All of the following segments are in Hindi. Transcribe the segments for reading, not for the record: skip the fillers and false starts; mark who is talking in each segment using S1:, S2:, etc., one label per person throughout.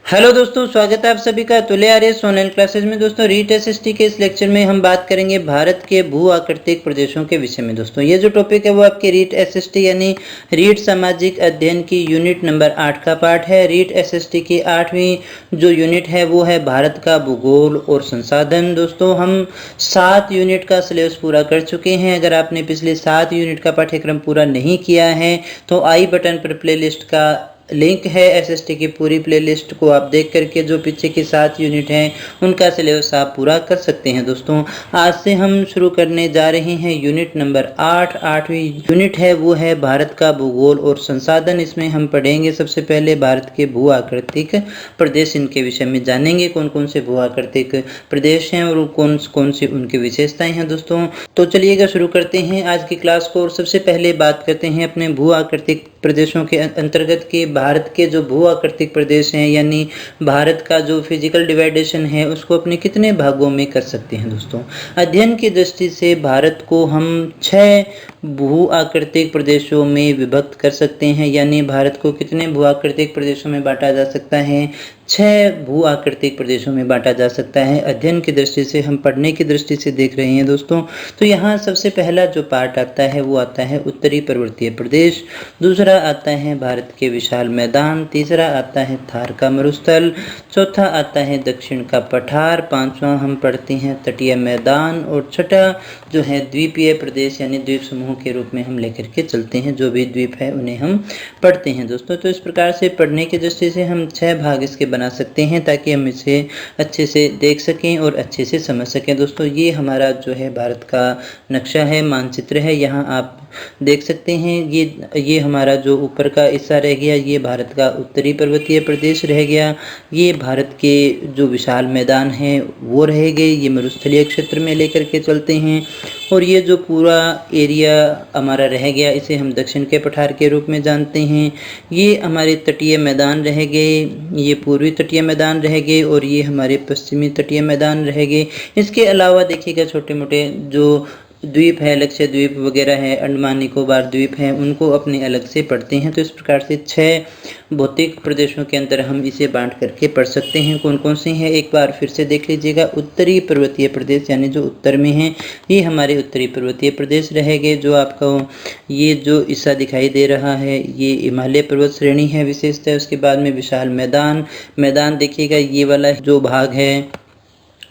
S1: हेलो दोस्तों, स्वागत है आप सभी का तुले आर्यस ऑनलाइन क्लासेज में। दोस्तों रीट एसएसटी के इस लेक्चर में हम बात करेंगे भारत के भू आकृतिक प्रदेशों के विषय में। दोस्तों ये जो टॉपिक है वो आपके रीट एसएसटी यानी रीट सामाजिक अध्ययन की यूनिट नंबर 8 का पार्ट है। रीट एसएसटी की 8वीं जो यूनिट है वो है भारत का भूगोल और संसाधन। दोस्तों हम 7 यूनिट का सिलेबस पूरा कर चुके हैं। अगर आपने पिछले 7 यूनिट का पाठ्यक्रम पूरा नहीं किया है तो आई बटन पर प्लेलिस्ट का लिंक है। एसएसटी की पूरी प्लेलिस्ट को आप देख करके जो पीछे की 7 यूनिट हैं उनका सिलेबस आप पूरा कर सकते हैं। दोस्तों आज से हम शुरू करने जा रहे हैं यूनिट नंबर 8। 8वीं यूनिट है वो है भारत का भूगोल और संसाधन। इसमें हम पढ़ेंगे सबसे पहले भारत के भू आकृतिक प्रदेश, इनके विषय में जानेंगे कौन कौन से भू आकृतिक प्रदेश हैं और कौन कौन सी उनकी विशेषताएं हैं। दोस्तों तो चलिएगा शुरू करते हैं आज की क्लास को। और सबसे पहले बात करते हैं अपने भू आकृतिक प्रदेशों के अंतर्गत के भारत के जो भू आकृतिक प्रदेश हैं, यानी भारत का जो फिजिकल डिवाइडेशन है उसको अपने कितने भागों में कर सकते हैं। दोस्तों अध्ययन की दृष्टि से भारत को हम 6 भू आकृतिक प्रदेशों में विभक्त कर सकते हैं। यानी भारत को कितने भू आकृतिक प्रदेशों में बांटा जा सकता है? 6 भू आकृतिक प्रदेशों में बांटा जा सकता है। अध्ययन की दृष्टि से, हम पढ़ने की दृष्टि से देख रहे हैं दोस्तों। तो यहाँ सबसे पहला जो पार्ट आता है वो आता है उत्तरी पर्वतीय प्रदेश, दूसरा आता है भारत के विशाल मैदान, तीसरा आता है थार का मरुस्थल, चौथा आता है दक्षिण का पठार, पांचवा हम पढ़ते हैं तटीय मैदान, और छठा जो है द्वीपीय प्रदेश यानी द्वीप समूह के रूप में हम लेकर के चलते हैं। जो भी द्वीप है उन्हें हम पढ़ते हैं दोस्तों। तो इस प्रकार से पढ़ने की दृष्टि से हम 6 भाग इसके बना सकते हैं ताकि हम इसे अच्छे से देख सकें और अच्छे से समझ सकें। दोस्तों ये हमारा जो है भारत का नक्शा है, मानचित्र है, यहाँ आप देख सकते हैं। ये हमारा जो ऊपर का हिस्सा रह गया ये भारत का उत्तरी पर्वतीय प्रदेश रह गया। ये भारत के जो विशाल मैदान हैं वो रह गए, ये मरुस्थलीय क्षेत्र में लेकर के चलते हैं। और ये जो पूरा एरिया हमारा रह गया इसे हम दक्षिण के पठार के रूप में जानते हैं। ये हमारे तटीय मैदान रह गए, ये पूर्वी तटीय मैदान रह गए, और ये हमारे पश्चिमी तटीय मैदान रह गए। इसके अलावा देखिएगा छोटे मोटे जो द्वीप है, लक्षद्वीप वगैरह है, अंडमान निकोबार द्वीप हैं, उनको अपने अलग से पढ़ते हैं। तो इस प्रकार से 6 भौतिक प्रदेशों के अंदर हम इसे बांट करके पढ़ सकते हैं। कौन कौन से हैं एक बार फिर से देख लीजिएगा। उत्तरी पर्वतीय प्रदेश यानी जो उत्तर में हैं ये हमारे उत्तरी पर्वतीय प्रदेश रह गए। जो आपको ये जो हिस्सा दिखाई दे रहा है ये हिमालय पर्वत श्रेणी है विशेषतः। उसके बाद में विशाल मैदान देखिएगा, ये वाला जो भाग है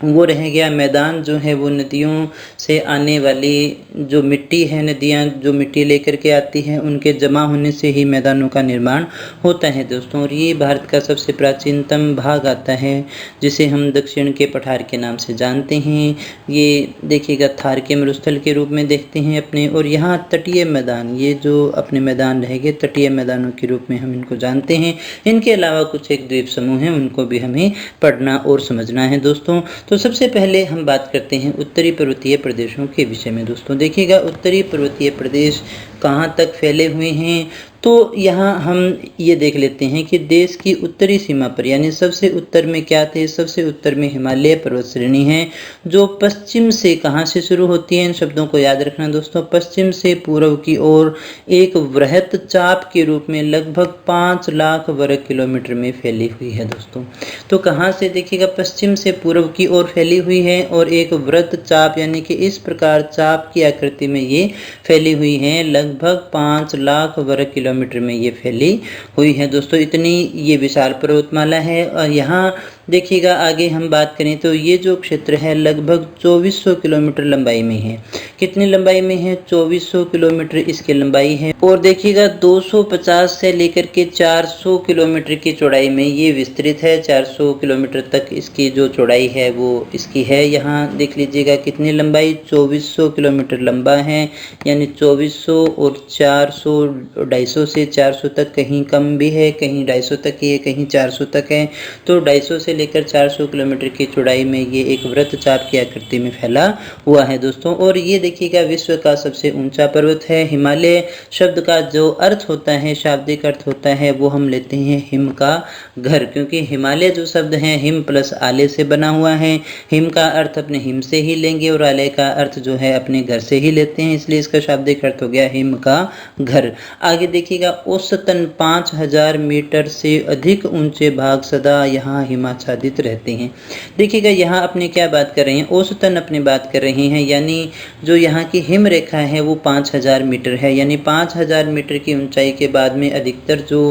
S1: वो रह गया। मैदान जो है वो नदियों से आने वाली जो मिट्टी है, नदियाँ जो मिट्टी लेकर के आती हैं उनके जमा होने से ही मैदानों का निर्माण होता है दोस्तों। और ये भारत का सबसे प्राचीनतम भाग आता है जिसे हम दक्षिण के पठार के नाम से जानते हैं। ये देखिएगा थार के मरुस्थल के रूप में देखते हैं अपने। और यहाँ तटीय मैदान, ये जो अपने मैदान रह गए तटीय मैदानों के रूप में हम इनको जानते हैं। इनके अलावा कुछ एक द्वीप समूह हैं उनको भी हमें पढ़ना और समझना है दोस्तों। तो सबसे पहले हम बात करते हैं उत्तरी पर्वतीय प्रदेशों के विषय में। दोस्तों देखिएगा उत्तरी पर्वतीय प्रदेश कहाँ तक फैले हुए हैं। तो यहाँ हम ये देख लेते हैं कि देश की उत्तरी सीमा पर यानी सबसे उत्तर में क्या थे, सबसे उत्तर में हिमालय पर्वत श्रेणी है जो पश्चिम से कहाँ से शुरू होती है। इन शब्दों को याद रखना दोस्तों। पश्चिम से पूर्व की ओर एक वृहत चाप के रूप में लगभग 5 लाख वर्ग किलोमीटर में फैली हुई है दोस्तों। तो कहाँ से देखिएगा, पश्चिम से पूर्व की ओर फैली हुई है और एक वृत्त चाप यानी कि इस प्रकार चाप की आकृति में ये फैली हुई है। लगभग 5 लाख वर्ग किलोमीटर में ये फैली हुई है दोस्तों। इतनी ये विशाल पर्वतमाला है। और यहाँ देखिएगा आगे हम बात करें तो ये जो क्षेत्र है लगभग 2400 किलोमीटर लंबाई में है। कितनी लंबाई में है? 2400 किलोमीटर इसकी लंबाई है। और देखिएगा 250 से लेकर के 400 किलोमीटर की चौड़ाई में ये विस्तृत है। 400 किलोमीटर तक इसकी जो चौड़ाई है वो इसकी है। यहाँ देख लीजिएगा कितनी लंबाई, 2400 किलोमीटर लंबा है। यानी 2400 और 400, 250 से 400 तक, कहीं कम भी है, कहीं 250 तक ही है, कहीं 400 तक है। तो 250 से लेकर 400 किलोमीटर की चौड़ाई में ये एक वृत्त चाप की आकृति में फैला हुआ है दोस्तों। और ये देखिएगा विश्व का सबसे ऊंचा पर्वत है। हिमालय शब्द का जो अर्थ होता है, शाब्दिक अर्थ होता है, वो हम लेते हैं हिम का घर, क्योंकि हिमालय जो शब्द है हिम प्लस आले से बना हुआ है। हिम का अर्थ अपने हिम से ही लेंगे और आले का अर्थ जो है अपने घर से ही लेते हैं, इसलिए इसका शाब्दिक अर्थ हो गया हिम का घर। आगे देखिए देखिएगा औसतन 5000 मीटर से अधिक ऊंचे भाग सदा यहाँ हिमाच्छादित रहते हैं। देखिएगा यहाँ अपने क्या बात कर रहे हैं, औसतन अपनी बात कर रहे हैं, यानी जो यहाँ की हिम रेखा है वो 5000 मीटर है, यानी 5000 मीटर की ऊंचाई के बाद में अधिकतर जो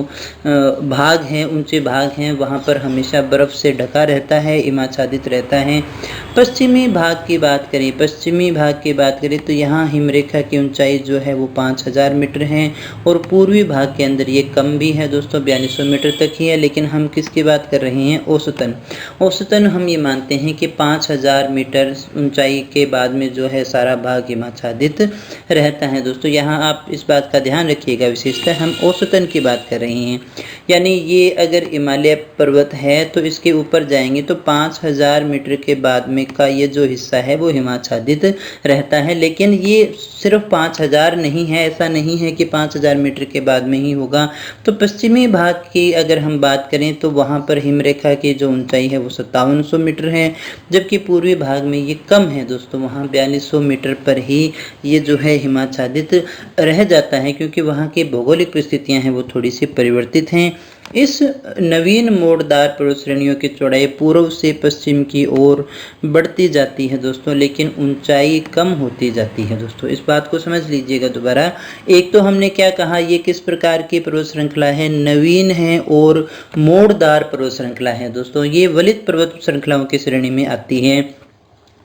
S1: भाग हैं, ऊंचे भाग हैं, वहाँ पर हमेशा बर्फ़ से ढका रहता है, हिमाच्छादित रहता है। पश्चिमी भाग की बात करें तो यहाँ हिमरेखा की ऊंचाई जो है वो 5000 मीटर है और पूर्वी भाग के अंदर ये कम भी है दोस्तों, 4200 मीटर तक ही है। लेकिन हम किसकी बात कर रहे हैं, औसतन हम ये मानते हैं कि 5000 मीटर ऊंचाई के बाद में जो है सारा भाग हिमाच्छादित रहता है दोस्तों। यहाँ आप इस बात का ध्यान रखिएगा, विशेषतः हम औसतन की बात कर रहे हैं, यानी ये अगर हिमालय पर्वत है तो इसके ऊपर जाएंगे तो 5000 मीटर के बाद में का ये जो हिस्सा है वो हिमाच्छादित रहता है। लेकिन ये सिर्फ 5000 नहीं है, ऐसा नहीं है कि 5000 मीटर के बाद में ही होगा। तो पश्चिमी भाग की अगर हम बात करें तो वहाँ पर हिमरेखा की जो ऊंचाई है वो 5700 मीटर है, जबकि पूर्वी भाग में ये कम है दोस्तों, वहाँ 4200 मीटर पर ही ये जो है हिमाच्छादित रह जाता है, क्योंकि वहाँ की भौगोलिक परिस्थितियाँ हैं वो थोड़ी सी परिवर्तित हैं। इस नवीन मोड़दार पर्वत श्रेणियों की चौड़ाई पूर्व से पश्चिम की ओर बढ़ती जाती है दोस्तों, लेकिन ऊंचाई कम होती जाती है दोस्तों। इस बात को समझ लीजिएगा दोबारा। एक तो हमने क्या कहा, ये किस प्रकार की पर्वत श्रृंखला है, नवीन है और मोड़दार पर्वत श्रृंखला है दोस्तों। ये वलित पर्वत श्रृंखलाओं की श्रेणी में आती है।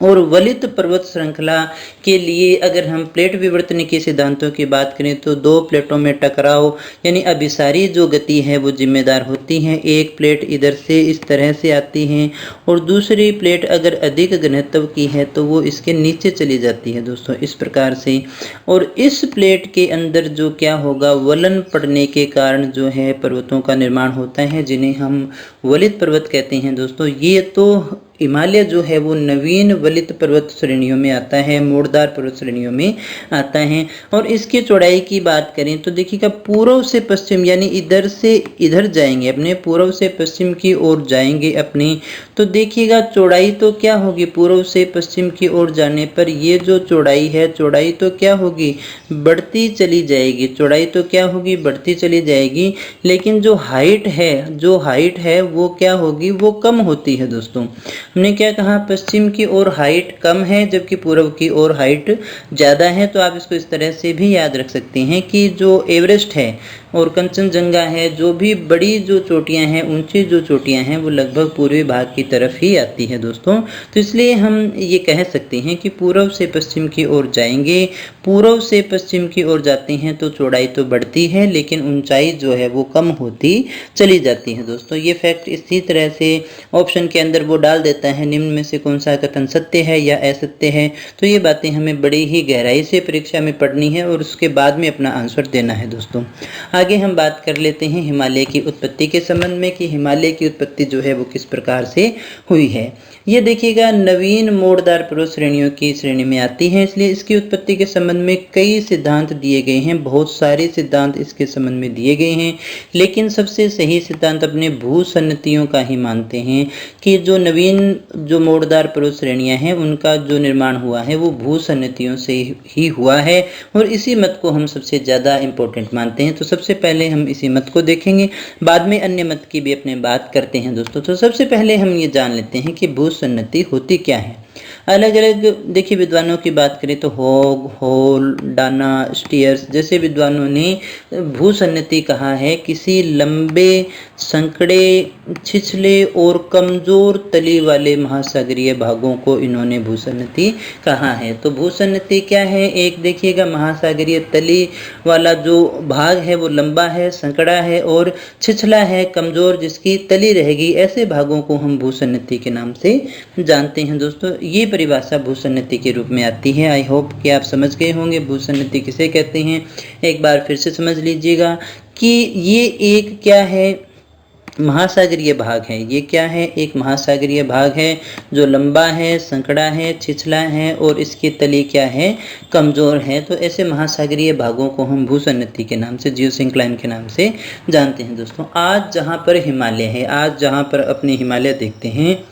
S1: और वलित पर्वत श्रृंखला के लिए अगर हम प्लेट विवर्तन के सिद्धांतों की बात करें तो दो प्लेटों में टकराव यानी अभिसारी जो गति है वो जिम्मेदार होती है। एक प्लेट इधर से इस तरह से आती है और दूसरी प्लेट अगर अधिक घनत्व की है तो वो इसके नीचे चली जाती है दोस्तों, इस प्रकार से। और इस प्लेट के अंदर जो क्या होगा, वलन पड़ने के कारण जो है पर्वतों का निर्माण होता है, जिन्हें हम वलित पर्वत कहते हैं दोस्तों। ये तो हिमालय जो है वो नवीन वलित पर्वत श्रेणियों में आता है, मोड़दार पर्वत श्रेणियों में आता है। और इसकी चौड़ाई की बात करें तो देखिएगा पूर्व से पश्चिम यानी इधर से इधर जाएंगे अपने, पूर्व से पश्चिम की ओर जाएंगे अपनी, तो देखिएगा चौड़ाई तो क्या होगी, पूर्व से पश्चिम की ओर जाने पर ये जो चौड़ाई है, चौड़ाई तो क्या होगी, बढ़ती चली जाएगी, चौड़ाई तो क्या होगी, बढ़ती चली जाएगी। लेकिन जो हाइट है वो क्या होगी, वो कम होती है दोस्तों। हमने क्या कहा, पश्चिम की ओर हाइट कम है जबकि पूर्व की ओर हाइट ज़्यादा है। तो आप इसको इस तरह से भी याद रख सकते हैं कि जो एवरेस्ट है और कंचनजंगा है, जो भी बड़ी जो चोटियां हैं, ऊंची जो चोटियां हैं, वो लगभग पूर्वी भाग की तरफ ही आती है दोस्तों। तो इसलिए हम ये कह सकते हैं कि पूर्व से पश्चिम की ओर जाएंगे, पूर्व से पश्चिम की ओर जाते हैं तो चौड़ाई तो बढ़ती है लेकिन ऊंचाई जो है वो कम होती चली जाती है दोस्तों। ये फैक्ट इसी तरह से ऑप्शन के अंदर वो डाल देता है, निम्न में से कौन सा कथन सत्य है या असत्य है। तो ये बातें हमें बड़ी ही गहराई से परीक्षा में पढ़नी है और उसके बाद में अपना आंसर देना है दोस्तों। आगे हम बात कर लेते हैं हिमालय की उत्पत्ति के संबंध में कि हिमालय की उत्पत्ति जो है वो किस प्रकार से हुई है। ये देखिएगा नवीन मोड़दार पर्वत श्रेणियों की श्रेणी में आती है, इसलिए इसकी उत्पत्ति के संबंध में कई सिद्धांत दिए गए हैं, बहुत सारे सिद्धांत इसके संबंध में दिए गए हैं। लेकिन सबसे सही सिद्धांत अपने भूसन्नतियों का ही मानते हैं कि जो नवीन जो मोड़दार पर्वत श्रेणियां हैं उनका जो निर्माण हुआ है वो भूसन्नतियों से ही हुआ है और इसी मत को हम सबसे ज़्यादा इम्पोर्टेंट मानते हैं। तो सबसे पहले हम इसी मत को देखेंगे, बाद में अन्य मत की भी अपने बात करते हैं दोस्तों। तो सबसे पहले हम ये जान लेते हैं कि भूसन्नति होती क्या है। अलग अलग देखिए विद्वानों की बात करें तो होग, होल, डाना, स्टीयर्स जैसे विद्वानों ने भूसन्नति कहा है किसी लंबे, संकड़े, छिछले और कमजोर तली वाले महासागरीय भागों को इन्होंने भूसन्नति कहा है। तो भूसन्नति क्या है, एक देखिएगा महासागरीय तली वाला जो भाग है वो लंबा है, संकड़ा है और छिछला है, कमजोर, जिसकी तली रहेगी, ऐसे भागों को हम भूसन्नति के नाम से जानते हैं दोस्तों। ये परिभाषा भूसन्नति के रूप में आती है। आई होप कि आप समझ गए होंगे भूसन्नति किसे कहते हैं। एक बार फिर से समझ लीजिएगा कि ये एक क्या है, महासागरीय भाग है। ये क्या है, एक महासागरीय भाग है जो लंबा है, संकड़ा है, छिछला है और इसकी तली क्या है, कमजोर है। तो ऐसे महासागरीय भागों को हम भूसन्नति के नाम से, जियोसिंक्लाइन के नाम से जानते हैं दोस्तों। आज जहाँ पर हिमालय है, आज जहाँ पर अपने हिमालय देखते हैं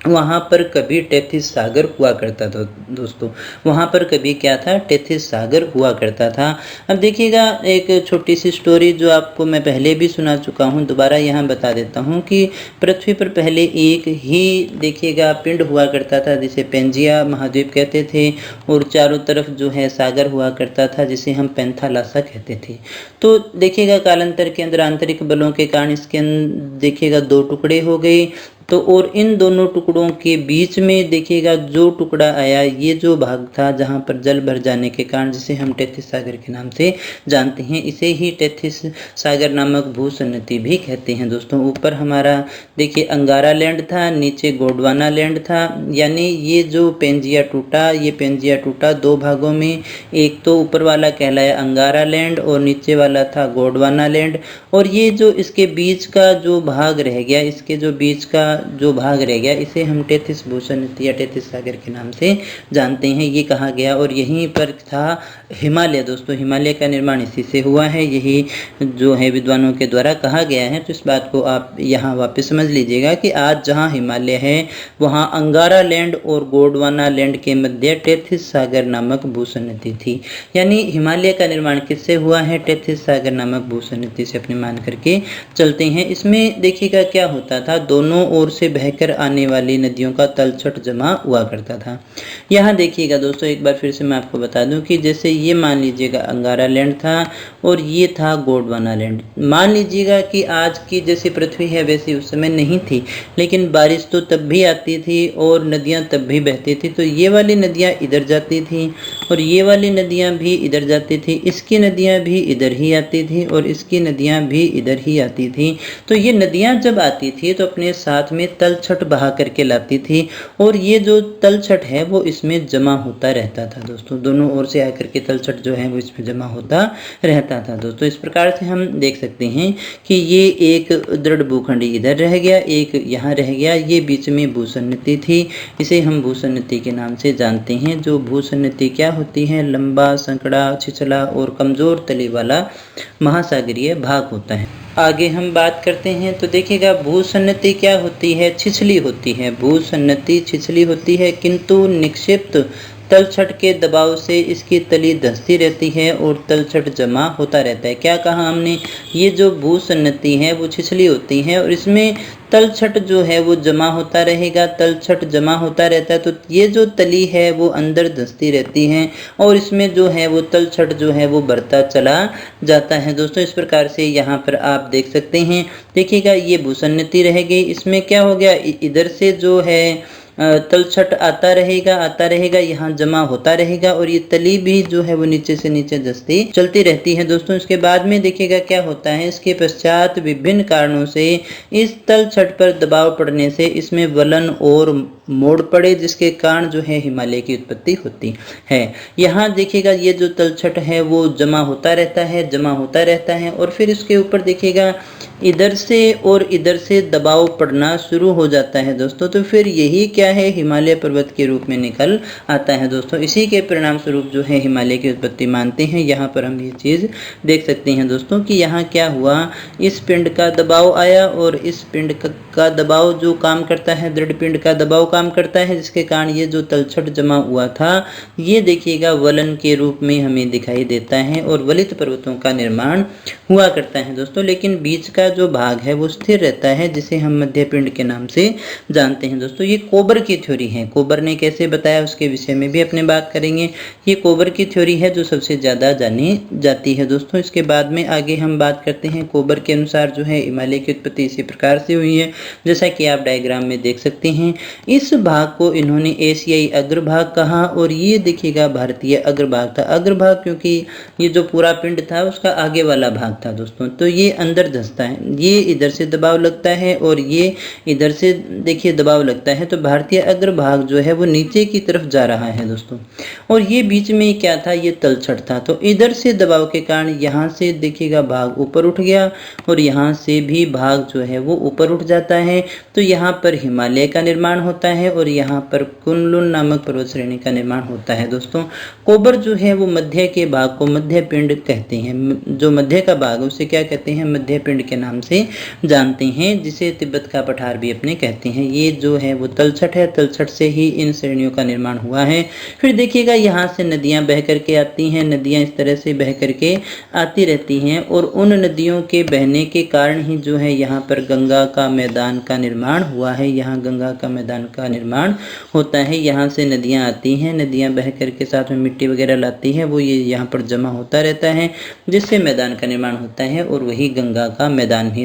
S1: वहाँ पर कभी टेथिस सागर हुआ करता था दोस्तों। वहाँ पर कभी क्या था, टेथिस सागर हुआ करता था। अब देखिएगा एक छोटी सी स्टोरी जो आपको मैं पहले भी सुना चुका हूँ, दोबारा यहाँ बता देता हूँ कि पृथ्वी पर पहले एक ही देखिएगा पिंड हुआ करता था जिसे पेंजिया महाद्वीप कहते थे, और चारों तरफ जो है सागर हुआ करता था जिसे हम पेंथालासा कहते थे। तो देखिएगा कालांतर के अंदर आंतरिक बलों के कारण इसके देखिएगा दो टुकड़े हो गए। तो और इन दोनों टुकड़ों के बीच में देखिएगा जो टुकड़ा आया, ये जो भाग था जहाँ पर जल भर जाने के कारण, जिसे हम टेथिस सागर के नाम से जानते हैं, इसे ही टेथिस सागर नामक भूसन्नति भी कहते हैं दोस्तों। ऊपर हमारा देखिए अंगारा लैंड था, नीचे गोंडवाना लैंड था, यानी ये जो पेंजिया टूटा, ये पेंजिया टूटा दो भागों में। एक तो ऊपर वाला कहलाया अंगारा लैंड और नीचे वाला था गोंडवाना लैंड। और ये जो इसके बीच का जो भाग रह गया, इसके जो बीच का जो भाग रह गया, इसे हम टेथिस भूसन्नति या टेथिस सागर के नाम से जानते हैं। ये कहा गया और यहीं पर था हिमालय दोस्तों। हिमालय का निर्माण इसी से हुआ है, यही जो है विद्वानों के द्वारा कहा गया है। तो इस बात को आप यहाँ वापस समझ लीजिएगा कि आज जहाँ हिमालय है वहाँ अंगारा लैंड और गोंडवाना लैंड के मध्य टेथिस सागर नामक भूसन्नति थी। यानी हिमालय का निर्माण किससे हुआ है, टेथिस सागर नामक भूसन्नति से अपने मान करके चलते हैं। इसमें देखिएगा क्या होता था, दोनों ओर से बहकर आने वाली नदियों का तलछट जमा हुआ करता था। यहाँ देखिएगा दोस्तों एक बार फिर से मैं आपको बता दूं कि जैसे ये मान लीजिएगा अंगारा लैंड था और ये था गोंडवाना लैंड। मान लीजिएगा कि आज की जैसी पृथ्वी है वैसी उस समय नहीं थी, लेकिन बारिश तो तब भी आती थी और नदियाँ तब भी बहती थी। तो ये वाली नदियाँ इधर जाती थी और ये वाली नदियाँ भी इधर जाती थी, इसकी नदियाँ भी इधर ही आती थी और इसकी नदियाँ भी इधर ही आती थी। तो ये नदियाँ जब आती थी तो अपने साथ में तलछट बहा करके लाती थी, और ये जो तलछट है वो इसमें जमा होता रहता था दोस्तों। दोनों ओर से आकर के तलछट जो है वो इसमें जमा होता रहता था दोस्तों। इस प्रकार से हम देख सकते हैं कि ये एक दृढ़ भूखंड इधर रह गया, एक यहाँ रह गया, ये बीच में भूसन्नति थी, इसे हम भूसन्नति के नाम से जानते हैं। जो भूसन्नति क्या होती है, लंबा संकड़ा छिछला और कमजोर तली वाला महासागरीय भाग होता है। आगे हम बात करते हैं तो देखिएगा भूसन्नति क्या होती है, छिछली होती है। भूसन्नति छिछली होती है किंतु निक्षिप्त तलछट के दबाव से इसकी तली धंसती रहती है और तलछट जमा होता रहता है। क्या कहा हमने, ये जो भूसन्नति है वो छिछली होती है और इसमें तलछट जो है वो जमा होता रहेगा, तलछट जमा होता रहता है। तो ये जो तली है वो अंदर धंसती रहती है और इसमें जो है वो तलछट जो है वो बढ़ता चला जाता है दोस्तों। इस प्रकार से यहाँ पर आप देख सकते हैं, देखिएगा ये भूसन्नति रह गई, इसमें क्या हो गया, इधर से जो है तलछट आता रहेगा, यहाँ जमा होता रहेगा और ये तली भी जो है वो नीचे से नीचे धंसती चलती रहती है दोस्तों। इसके बाद में देखिएगा क्या होता है, इसके पश्चात विभिन्न कारणों से इस तलछट पर दबाव पड़ने से इसमें वलन और मोड़ पड़े, जिसके कारण जो है हिमालय की उत्पत्ति होती है। यहाँ देखिएगा ये जो तलछट है वो जमा होता रहता है और फिर इसके ऊपर देखिएगा इधर से और इधर से दबाव पड़ना शुरू हो जाता है दोस्तों। तो फिर यही क्या है, हिमालय पर्वत के रूप में निकल आता है दोस्तों। इसी के परिणाम स्वरूप जो है हिमालय की उत्पत्ति मानते हैं। यहाँ पर हम ये चीज देख सकते हैं दोस्तों कि यहाँ क्या हुआ, इस पिंड का दबाव आया और इस पिंड का दबाव जो काम करता है, दृढ़ पिंड का दबाव काम करता है, जिसके कारण ये जो तलछट जमा हुआ था ये देखिएगा वलन के रूप में हमें दिखाई देता है और वलित पर्वतों का निर्माण हुआ करता है दोस्तों। लेकिन बीच का जो भाग है वो स्थिर रहता है, जिसे हम मध्य पिंड के नाम से जानते हैं दोस्तों। ये कोबर की थ्योरी है, कोबर ने कैसे बताया उसके विषय में भी अपने बात करेंगे। ये कोबर की थ्योरी है जो सबसे ज्यादा जानी जाती है दोस्तों। इसके बाद में आगे हम बात करते हैं, कोबर के अनुसार जो है हिमालय की उत्पत्ति इसी प्रकार से हुई है, जैसा कि आप डायग्राम में देख सकते हैं। इस भाग को इन्होंने एशियाई अग्रभाग कहा और ये देखिएगा भारतीय अग्रभाग था। अग्रभाग क्योंकि ये जो पूरा पिंड था उसका आगे वाला भाग था दोस्तों। तो ये अंदर धंसता है, ये इधर से दबाव लगता है और ये इधर से देखिए दबाव लगता है। तो भारतीय अग्रभाग जो है वो नीचे की तरफ जा रहा है दोस्तों। और ये बीच में क्या था, ये तलछट था। तो इधर से दबाव के कारण यहाँ से देखिएगा भाग ऊपर उठ गया और यहाँ से भी भाग जो है वो ऊपर उठ जाता है। तो यहाँ पर हिमालय का निर्माण होता है और यहाँ पर कुनलुन नामक पर्वत श्रेणी का निर्माण होता है दोस्तों। कोबर जो है वो मध्य के भाग को मध्य पिंड कहते हैं। जो मध्य का भाग है उसे क्या कहते हैं, मध्य पिंड के नाम से जानते हैं, जिसे तिब्बत का पठार भी अपने कहते हैं। ये जो है वो तलछट है, तलछट से ही इन श्रेणियों का निर्माण हुआ है। फिर देखिएगा यहाँ से नदियाँ बह करके आती हैं, नदियाँ इस तरह से बह करके आती रहती हैं और उन नदियों के बहने के कारण ही जो है यहाँ पर गंगा का मैदान का निर्माण हुआ है। यहाँ गंगा का मैदान का निर्माण होता है। यहाँ से नदियाँ आती हैं, नदियाँ बह करके साथ में मिट्टी वगैरह लाती है, वो ये यहाँ पर जमा होता रहता है, जिससे मैदान का निर्माण होता है और वही गंगा का मैदान ही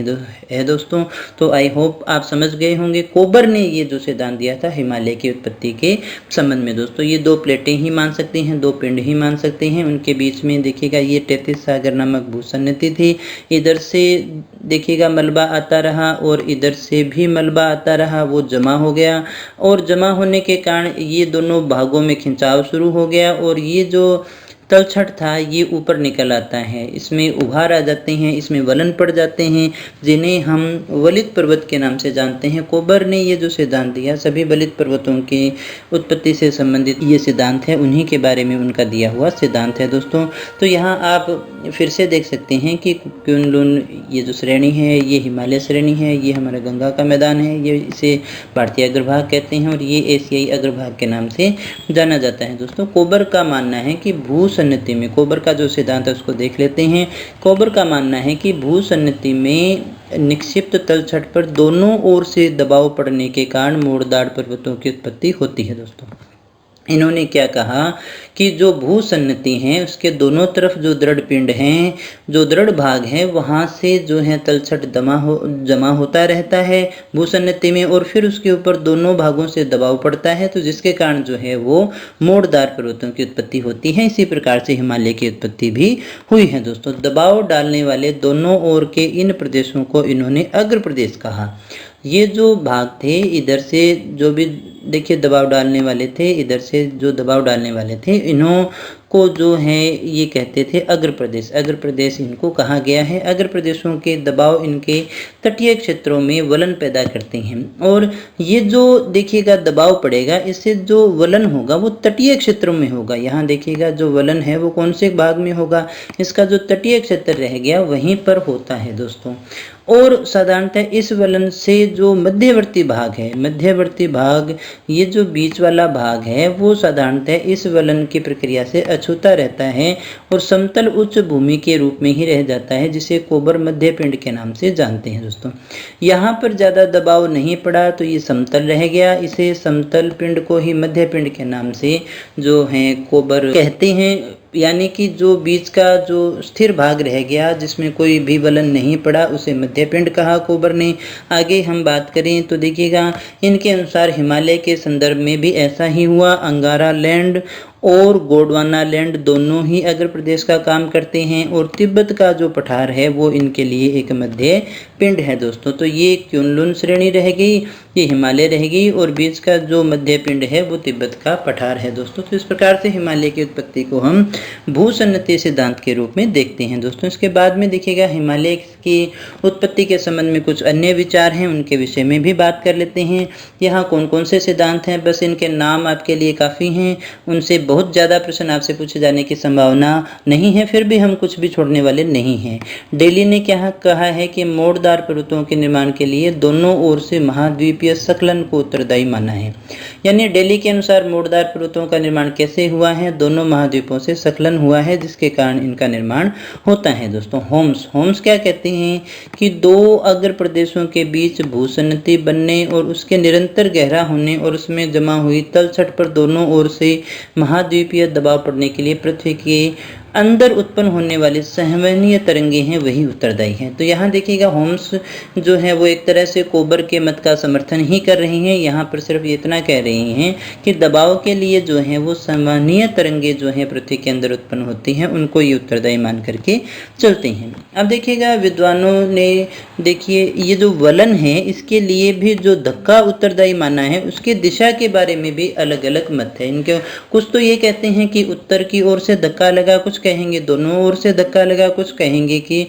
S1: है दोस्तों। तो आई होप आप समझ गए होंगे। कोबर ने ये जो सिद्धांत दिया था हिमालय की उत्पत्ति के संबंध में दोस्तों, ये दो प्लेटें ही मान सकते हैं, दो पिंड ही मान सकते हैं। उनके बीच में देखिएगा ये 33 सागर नामक भूसन्नति थी। इधर से देखिएगा मलबा आता रहा और इधर से भी मलबा आता रहा, वो जमा हो गया और जमा होने के कारण ये दोनों भागों में खिंचाव शुरू हो गया और ये जो तलछट था ये ऊपर निकल आता है, इसमें उभार आ जाते हैं, इसमें वलन पड़ जाते हैं, जिन्हें हम वलित पर्वत के नाम से जानते हैं। कोबर ने ये जो सिद्धांत दिया, सभी वलित पर्वतों की उत्पत्ति से संबंधित ये सिद्धांत है, उन्हीं के बारे में उनका दिया हुआ सिद्धांत है दोस्तों। तो यहाँ आप फिर से देख सकते हैं कि कुनलुन ये जो श्रेणी है ये हिमालय श्रेणी है, ये हमारा गंगा का मैदान है, ये इसे भारतीय अग्रभाग कहते हैं और ये एशियाई अग्रभाग के नाम से जाना जाता है दोस्तों। कोबर का मानना है कि भूसन्नति में, कोबर का जो सिद्धांत है उसको देख लेते हैं। कोबर का मानना है कि भूसन्नति में निक्षिप्त तलछट पर दोनों ओर से दबाव पड़ने के कारण मोड़दार पर्वतों की उत्पत्ति होती है दोस्तों। इन्होंने क्या कहा कि जो भूसन्नति है उसके दोनों तरफ जो दृढ़ पिंड हैं, जो दृढ़ भाग है, वहाँ से जो है तलछट जमा होता रहता है भूसन्नति में और फिर उसके ऊपर दोनों भागों से दबाव पड़ता है, तो जिसके कारण जो है वो मोड़दार पर्वतों की उत्पत्ति होती है। इसी प्रकार से हिमालय की उत्पत्ति भी हुई है दोस्तों। दबाव डालने वाले दोनों ओर के इन प्रदेशों को इन्होंने अग्र प्रदेश कहा। ये जो भाग थे, इधर से जो भी देखिए दबाव डालने वाले थे, इधर से जो दबाव डालने वाले थे, इन्हों को जो है ये कहते थे अग्र प्रदेश। अग्र प्रदेश इनको कहा गया है। अग्र प्रदेशों के दबाव इनके तटीय क्षेत्रों में वलन पैदा करते हैं और ये जो देखिएगा दबाव पड़ेगा, इससे जो वलन होगा वो तटीय क्षेत्रों में होगा। यहाँ देखिएगा जो वलन है वो कौन से भाग में होगा, इसका जो तटीय क्षेत्र रह गया वहीं पर होता है दोस्तों। और साधारणतः इस वलन से जो मध्यवर्ती भाग है, मध्यवर्ती भाग ये जो बीच वाला भाग है वो साधारणतः इस वलन की प्रक्रिया से अछूता रहता है और समतल उच्च भूमि के रूप में ही रह जाता है, जिसे कोबर मध्य पिंड के नाम से जानते हैं दोस्तों। यहाँ पर ज़्यादा दबाव नहीं पड़ा तो ये समतल रह गया, इसे समतल पिंड को ही मध्य पिंड के नाम से जो है कोबर कहते हैं। यानी कि जो बीच का जो स्थिर भाग रह गया जिसमें कोई भी वलन नहीं पड़ा उसे मध्य पिंड कहा कोबर ने। आगे हम बात करें तो देखिएगा इनके अनुसार हिमालय के संदर्भ में भी ऐसा ही हुआ। अंगारा लैंड और गोंडवाना लैंड दोनों ही अग्र प्रदेश का काम करते हैं और तिब्बत का जो पठार है वो इनके लिए एक मध्य पिंड है दोस्तों। तो ये कुनलुन श्रेणी रह गई, ये हिमालय रह गई और बीच का जो मध्य पिंड है वो तिब्बत का पठार है दोस्तों। तो इस प्रकार से हिमालय की उत्पत्ति को हम भूसन्नति सिद्धांत के रूप में देखते हैं दोस्तों। इसके बाद में देखिएगा हिमालय की उत्पत्ति के संबंध में कुछ अन्य विचार हैं, उनके विषय में भी बात कर लेते हैं। यहाँ कौन कौन से सिद्धांत हैं, बस इनके नाम आपके लिए काफ़ी हैं, उनसे बहुत ज़्यादा प्रश्न आपसे पूछे जाने की संभावना नहीं है, फिर भी हम कुछ भी छोड़ने वाले नहीं हैं। डेली ने क्या कहा है कि मोड़दार पर्वतों के निर्माण के लिए दोनों ओर से महाद्वीपीय संकलन को उत्तरदायी माना है। यानी डेली के अनुसार मोड़दार पर्वतों का निर्माण कैसे हुआ है, दोनों महाद्वीपों से संकलन हुआ है जिसके कारण इनका निर्माण होता है दोस्तों। होम्स क्या कहते हैं कि दो अग्र प्रदेशों के बीच भूसन्नति बनने और उसके निरंतर गहरा होने और उसमें जमा हुई तलछट पर दोनों ओर से महाद्वीपीय दबाव पड़ने के लिए पृथ्वी के अंदर उत्पन्न होने वाली संवहनीय तरंगे हैं वही उत्तरदायी हैं। तो यहाँ देखिएगा होम्स जो है वो एक तरह से कोबर के मत का समर्थन ही कर रही हैं। यहाँ पर सिर्फ इतना कह रही हैं कि दबाव के लिए जो है वो संवहनीय तरंगे जो हैं पृथ्वी के अंदर उत्पन्न होती हैं उनको ये उत्तरदायी मान करके चलते हैं। अब देखिएगा विद्वानों ने देखिए ये जो वलन है इसके लिए भी जो धक्का उत्तरदायी माना है उसकी दिशा के बारे में भी अलग अलग मत है इनके। कुछ तो ये कहते हैं कि उत्तर की ओर से धक्का लगा, कुछ कहेंगे दोनों ओर से धक्का लगा, कुछ कहेंगे कि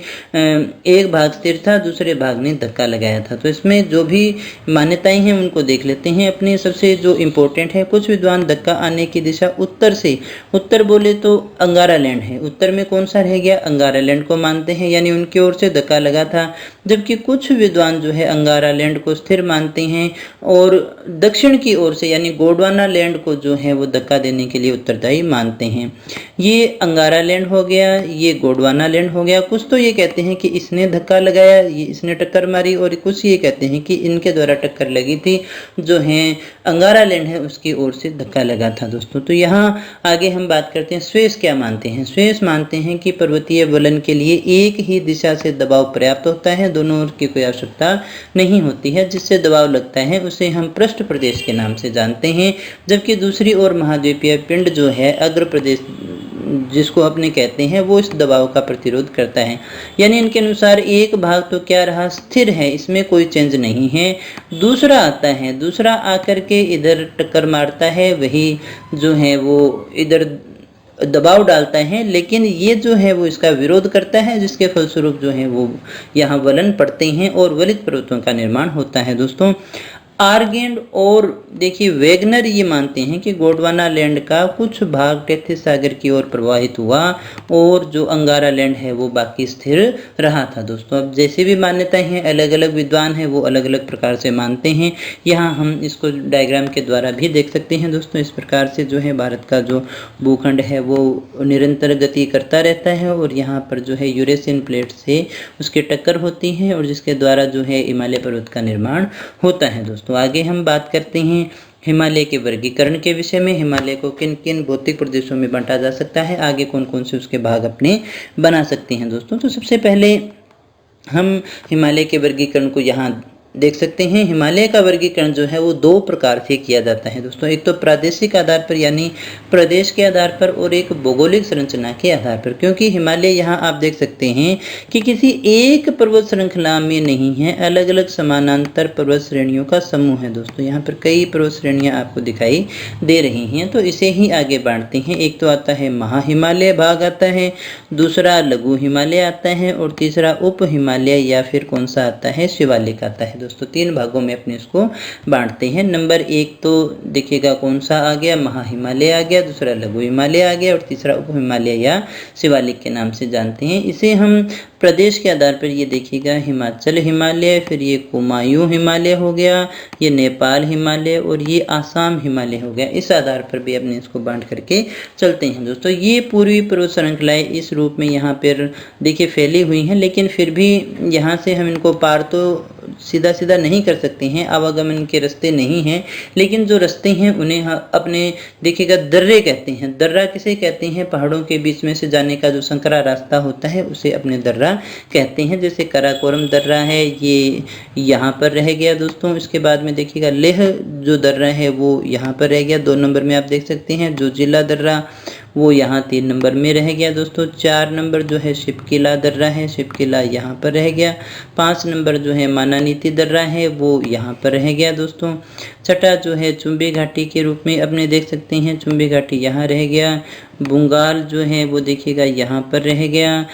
S1: एक भाग स्थिर था, दूसरे भाग ने धक्का लगाया था। तो इसमें जो भी मान्यताएं हैं उनको देख लेते हैं अपने। सबसे जो इम्पोर्टेंट है, कुछ विद्वान धक्का आने की दिशा उत्तर से, उत्तर बोले तो अंगारा लैंड है, उत्तर में कौन सा रह गया, अंगारा लैंड को मानते हैं, यानी उनकी ओर से धक्का लगा था। जबकि कुछ विद्वान जो है अंगारा लैंड को स्थिर मानते हैं और दक्षिण की ओर से यानी गोंडवाना लैंड को जो है वो धक्का देने के लिए उत्तरदायी मानते हैं। ये अंगारा लैंड हो गया, ये गोंडवाना लैंड हो गया। कुछ तो ये कहते हैं कि इसने धक्का लगाया, ये इसने टक्कर मारी, और कुछ ये कहते हैं कि इनके द्वारा टक्कर लगी थी, जो है अंगारा लैंड है उसकी ओर से धक्का लगा था दोस्तों। तो यहाँ आगे हम बात करते हैं स्वेस क्या मानते हैं। स्वेस मानते हैं कि पर्वतीय वलन के लिए एक ही दिशा से दबाव पर्याप्त होता है, दोनों ओर की कोई आवश्यकता नहीं होती है। जिससे दबाव लगता है उसे हम पृष्ठ प्रदेश के नाम से जानते हैं। जबकि दूसरी ओर महाद्वीपीय पिंड जो है अग्र प्रदेश जिसको अपने कहते हैं, वो इस दबाव का प्रतिरोध करता है। यानी इनके अनुसार एक भाग तो क्या रहा, स्थिर है, इसमें कोई चेंज नहीं है। दूसरा आता है, दूसरा आकर के इधर टक्कर मारता है, वही जो है वो इधर दबाव डालता है, लेकिन ये जो है वो इसका विरोध करता है, जिसके फलस्वरूप जो है वो यहाँ वलन पड़ते हैं और वलित पर्वतों का निर्माण होता है दोस्तों। आर्गेंड और देखिए वेगनर ये मानते हैं कि गोंडवाना लैंड का कुछ भाग टेथिस सागर की ओर प्रवाहित हुआ और जो अंगारा लैंड है वो बाकी स्थिर रहा था दोस्तों। अब जैसे भी मान्यताएं हैं, अलग अलग विद्वान हैं वो अलग अलग प्रकार से मानते हैं। यहाँ हम इसको डायग्राम के द्वारा भी देख सकते हैं दोस्तों। इस प्रकार से जो है भारत का जो भूखंड है वो निरंतर गति करता रहता है और यहाँ पर जो है यूरेशियन प्लेट से उसकी टक्कर होती है और जिसके द्वारा जो है हिमालय पर्वत का निर्माण होता है दोस्तों। तो आगे हम बात करते हैं हिमालय के वर्गीकरण के विषय में। हिमालय को किन किन भौतिक प्रदेशों में बांटा जा सकता है, आगे कौन कौन से उसके भाग अपने बना सकते हैं दोस्तों। तो सबसे पहले हम हिमालय के वर्गीकरण को यहाँ देख सकते हैं। हिमालय का वर्गीकरण जो है वो दो प्रकार से किया जाता है दोस्तों। एक तो प्रादेशिक आधार पर यानी प्रदेश के आधार पर, और एक भौगोलिक संरचना के आधार पर। क्योंकि हिमालय यहाँ आप देख सकते हैं कि किसी एक पर्वत श्रृंखला में नहीं है, अलग अलग समानांतर पर्वत श्रेणियों का समूह है दोस्तों। यहाँ पर कई पर्वत श्रेणियाँ आपको दिखाई दे रही हैं, तो इसे ही आगे बांटते हैं। एक तो आता है महा हिमालय भाग आता है, दूसरा लघु हिमालय आता है और तीसरा उप हिमालय या फिर कौन सा आता है, शिवालिक आता है दोस्तों। तीन भागों में अपने इसको बांटते हैं। नंबर एक तो देखिएगा कौन सा आ गया, महा हिमालय आ गया, दूसरा लघु हिमालय आ गया और तीसरा उप हिमालय या शिवालिक के नाम से जानते हैं। इसे हम प्रदेश के आधार पर ये देखिएगा हिमाचल हिमालय, फिर ये कुमायूं हिमालय हो गया, ये नेपाल हिमालय और ये आसाम हिमालय हो गया। इस आधार पर भी अपने इसको बांट करके चलते हैं दोस्तों। ये पूर्वी पर्वत श्रृंखलाएं इस रूप में यहाँ पर देखिए फैली हुई हैं, लेकिन फिर भी यहाँ से हम इनको पार तो सीधा सीधा नहीं कर सकते हैं, आवागमन के रास्ते नहीं हैं, लेकिन जो रास्ते हैं उन्हें अपने देखिएगा दर्रे कहते हैं। दर्रा किसे कहते हैं, पहाड़ों के बीच में से जाने का जो संकरा रास्ता होता है उसे अपने दर्रा कहते हैं। जैसे कराकोरम दर्रा है, ये यहाँ पर रह गया दोस्तों। इसके बाद में देखिएगा लेह जो दर्रा है वो यहाँ पर रह गया, 2 नंबर में आप देख सकते हैं। जो जिला दर्रा वो यहाँ 3 नंबर में रह गया दोस्तों। 4 नंबर जो है शिपकिला दर्रा है, शिपकिला यहाँ पर रह गया। 5 नंबर जो है मानानीति दर्रा है वो यहाँ पर रह गया दोस्तों। छठा जो है चुंबी घाटी के रूप में अपने देख सकते हैं, चुंबी घाटी यहाँ रह गया। बुंगाल जो है वो देखिएगा यहाँ पर रह गया।